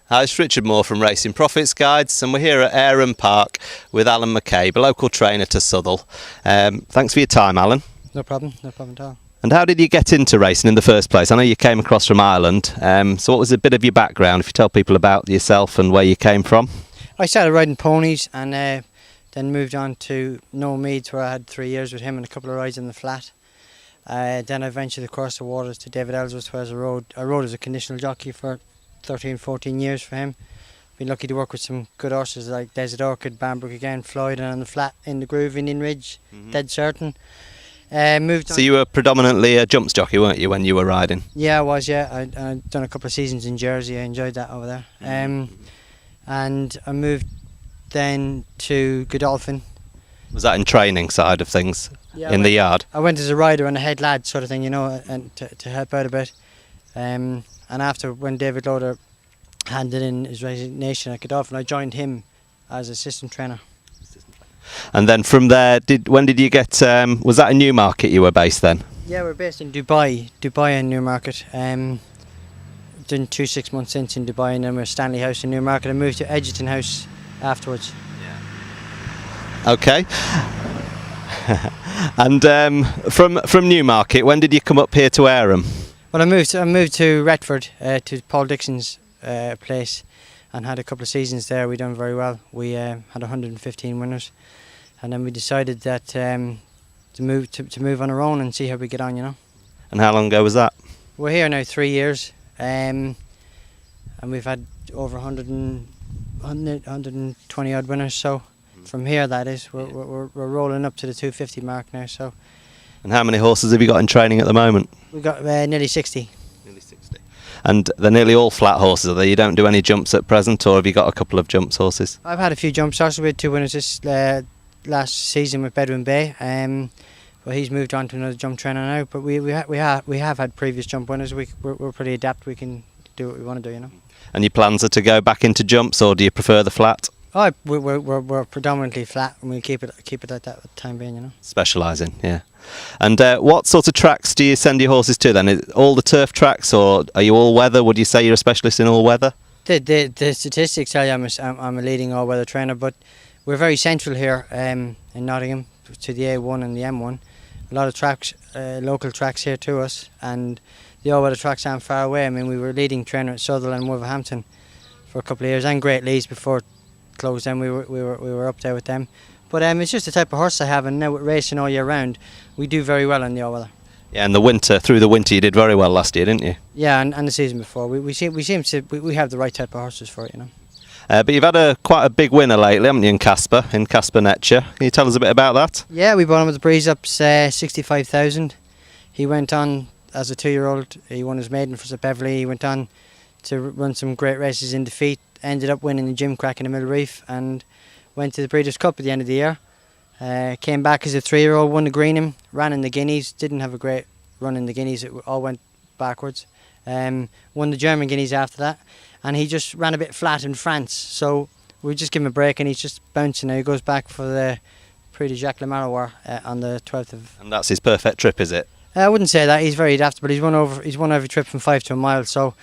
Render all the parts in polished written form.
Hi, it's Richard Moore from Racing Profits Guides, and we're here at Aram Park with Alan McCabe, a local trainer to Southwell. Thanks for your time, Alan. No problem at all. And how did you get into racing in the first place? I know you came across from Ireland, so what was a bit of your background, if you tell people about yourself and where you came from? I started riding ponies and then moved on to Noel Meads, where I had 3 years with him and a couple of rides in the flat. Then I ventured across the waters to David Ellsworth, where I rode as a conditional jockey for 13-14 years for him. Been lucky to work with some good horses like Desert Orchid, Bamberg again, Floyd, and on the flat in the Groove, Indian Ridge, Dead Certain. So you were predominantly a jumps jockey, weren't you, when you were riding? Yeah, I was, yeah. I'd done a couple of seasons in Jersey. I enjoyed that over there. And I moved then to Godolphin. Was that in training side of things, in the yard? I went as a rider and a head lad sort of thing, you know, and to help out a bit. And after, when David Loader handed in his resignation at Godolphin, I joined him as assistant trainer. And then from there, when did you get, was that in Newmarket you were based then? Yeah, we're based in Dubai and Newmarket. Done 2 6 months since in Dubai, and then we're Stanley House in Newmarket. I moved to Edgerton House afterwards. Yeah. Okay. And from Newmarket, when did you come up here to Aram? Well, I moved to Retford, to Paul Dixon's place, and had a couple of seasons there. We done very well. We had 115 winners, and then we decided that to move on our own and see how we get on, you know. And how long ago was that? We're here now 3 years, and we've had over 120 odd winners. So from here, that is, we're rolling up to the 250 mark now. So. And how many horses have you got in training at the moment? We've got nearly 60. Nearly 60. And they're nearly all flat horses, are they? You don't do any jumps at present, or have you got a couple of jumps horses? I've had a few jumps horses. We had 2 winners this last season with Bedouin Bay. Well, he's moved on to another jump trainer now. But we have had previous jump winners. We're pretty adept. We can do what we want to do, you know. And your plans are to go back into jumps, or do you prefer the flat? Oh, we're predominantly flat, and we keep it like that for the time being, you know. Specialising, yeah. And what sort of tracks do you send your horses to then? Is it all the turf tracks, or are you all weather? Would you say you're a specialist in all weather? The statistics tell you I'm a leading all weather trainer, but we're very central here in Nottingham to the A1 and the M1. A lot of tracks, local tracks here to us, and the all weather tracks aren't far away. I mean, we were leading trainer at Southwell and Wolverhampton for a couple of years, and Great Leys before it closed. Then we were up there with them. But it's just the type of horse I have, and now with racing all year round, we do very well in the all weather. Yeah, and through the winter, you did very well last year, didn't you? Yeah, and the season before, we have the right type of horses for it, you know. But you've had quite a big winner lately, haven't you, in Casper Netcher? Can you tell us a bit about that? Yeah, we bought him with the Breeze Ups, 65,000. He went on as a 2-year-old. He won his maiden for St Beverley. He went on to run some great races in defeat. Ended up winning the Gym Crack in the Middle Reef, and went to the Breeders' Cup at the end of the year. Came back as a 3-year-old, won the Greenham, ran in the Guineas, didn't have a great run in the Guineas, it all went backwards. Won the German Guineas after that, and he just ran a bit flat in France, so we just give him a break, and he's just bouncing now. He goes back for the Prix de Jacques Le Marois on the 12th of... And that's his perfect trip, is it? I wouldn't say that, he's very adaptable. He's won every trip from 5 to a mile, so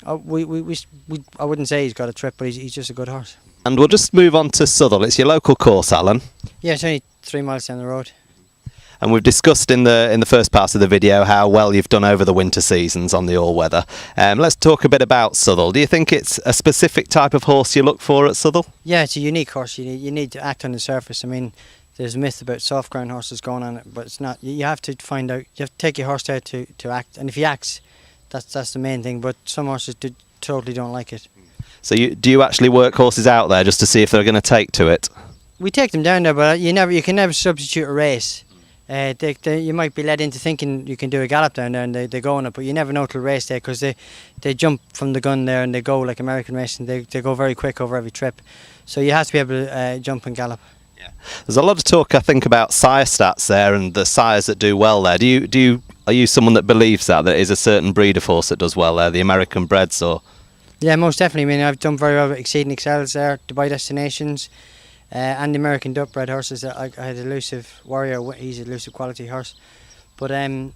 I wouldn't say he's got a trip, but he's just a good horse. And we'll just move on to Southwell. It's your local course, Alan. Yeah, it's only 3 miles down the road. And we've discussed in the first part of the video how well you've done over the winter seasons on the all-weather. Let's talk a bit about Southwell. Do you think it's a specific type of horse you look for at Southwell? Yeah, it's a unique horse. You need to act on the surface. I mean, there's a myth about soft ground horses going on it, but it's not. You have to find out. You have to take your horse there to act, and if he acts, that's the main thing. But some horses totally don't like it. So do you actually work horses out there just to see if they're going to take to it? We take them down there, but you can never substitute a race. You might be led into thinking you can do a gallop down there, and they go on it, but you never know till race day, because they jump from the gun there and they go like American racing. They go very quick over every trip, so you have to be able to jump and gallop. Yeah, there's a lot of talk, I think, about sire stats there and the sires that do well there. Are you someone that believes that there is a certain breed of horse that does well there, the American breds, or? Yeah, most definitely. I mean, I've done very well with Exceeding Excels there, Dubai Destinations, and the American Duck bred horses. I had Elusive Warrior. He's a elusive quality horse. But then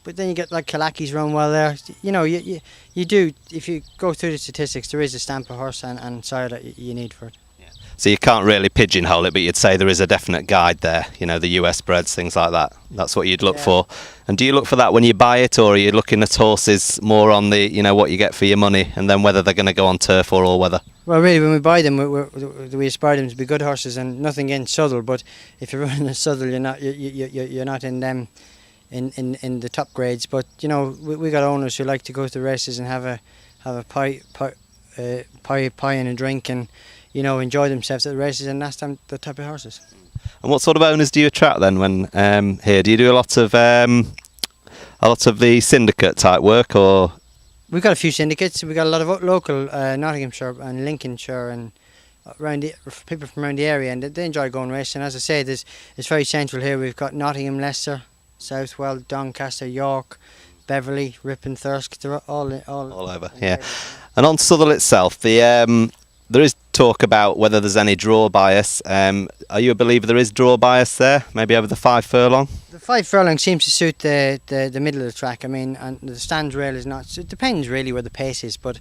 you get like Kalakis run well there. You know, you do, if you go through the statistics, there is a stamp of horse and sire that you need for it. So you can't really pigeonhole it, but you'd say there is a definite guide there, you know, the US breds, things like that. That's what you'd look for. And do you look for that when you buy it, or are you looking at horses more on the, you know, what you get for your money, and then whether they're going to go on turf or all weather? Well, really, when we buy them, we aspire them to be good horses, and nothing against Southwell, but if you're running a Southwell, you're not in them in the top grades. But you know, we got owners who like to go to the races and have a pie and a drink, and you know, enjoy themselves at the races, and that's the type of horses. And what sort of owners do you attract then when here? Do you do a lot of the syndicate type work, or? We've got a few syndicates. We've got a lot of local Nottinghamshire and Lincolnshire and people from around the area, and they enjoy going racing. As I say, it's very central here. We've got Nottingham, Leicester, Southwell, Doncaster, York, Beverley, Ripon, Thirsk. They're all over. Yeah. And on Southwell itself, there is talk about whether there's any draw bias. Are you a believer there is draw bias there, maybe over the 5 furlong? The 5 furlong seems to suit the middle of the track. I mean, and the stands rail is not. It depends really where the pace is, but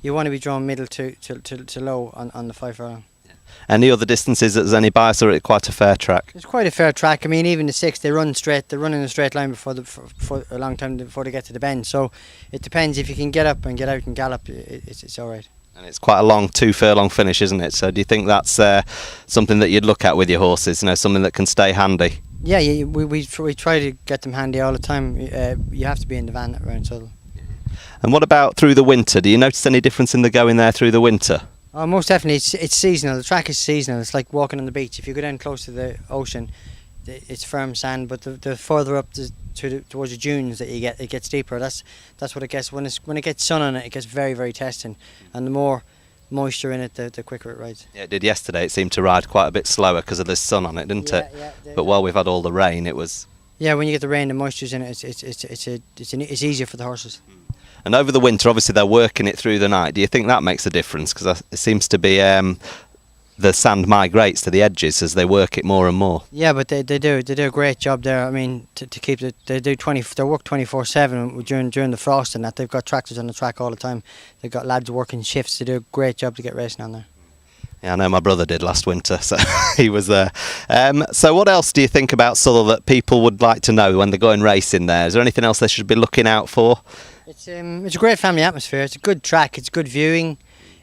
you want to be drawn middle to low on the 5 furlong. Any other distances that there's any bias, or is it quite a fair track? It's quite a fair track. I mean, even the 6, they run straight. They run in a straight line for a long time before they get to the bend. So it depends. If you can get up and get out and gallop, it's all right. And it's quite a long 2 furlong finish, isn't it? So do you think that's something that you'd look at with your horses? You know, something that can stay handy? Yeah, we try to get them handy all the time. You have to be in the van around Southwell. And what about through the winter? Do you notice any difference in the going there through the winter? Oh, most definitely. It's seasonal. The track is seasonal. It's like walking on the beach. If you go down close to the ocean, it's firm sand. But the further up towards the dunes that you get, it gets deeper. That's what it gets. When it gets sun on it, it gets very, very testing. And the more moisture in it, the quicker it rides. Yeah, it did yesterday. It seemed to ride quite a bit slower because of the sun on it, didn't it? Yeah. But while we've had all the rain, it was. Yeah, when you get the rain, the moisture's in it. It's easier for the horses. And over the winter, obviously they're working it through the night. Do you think that makes a difference? Because it seems to be the sand migrates to the edges as they work it more and more. Yeah, but they do a great job there. I mean, to keep it, they work 24/7 during the frost and that. They've got tractors on the track all the time. They've got lads working shifts. They do a great job to get racing on there. Yeah, I know my brother did last winter, so he was there. So what else do you think about Southwell that people would like to know when they're going racing there? Is there anything else they should be looking out for? It's a great family atmosphere. It's a good track. It's good viewing.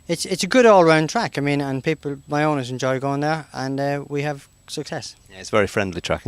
It's a good all-round track. I mean, and my owners enjoy going there, and we have success. Yeah, it's very friendly track.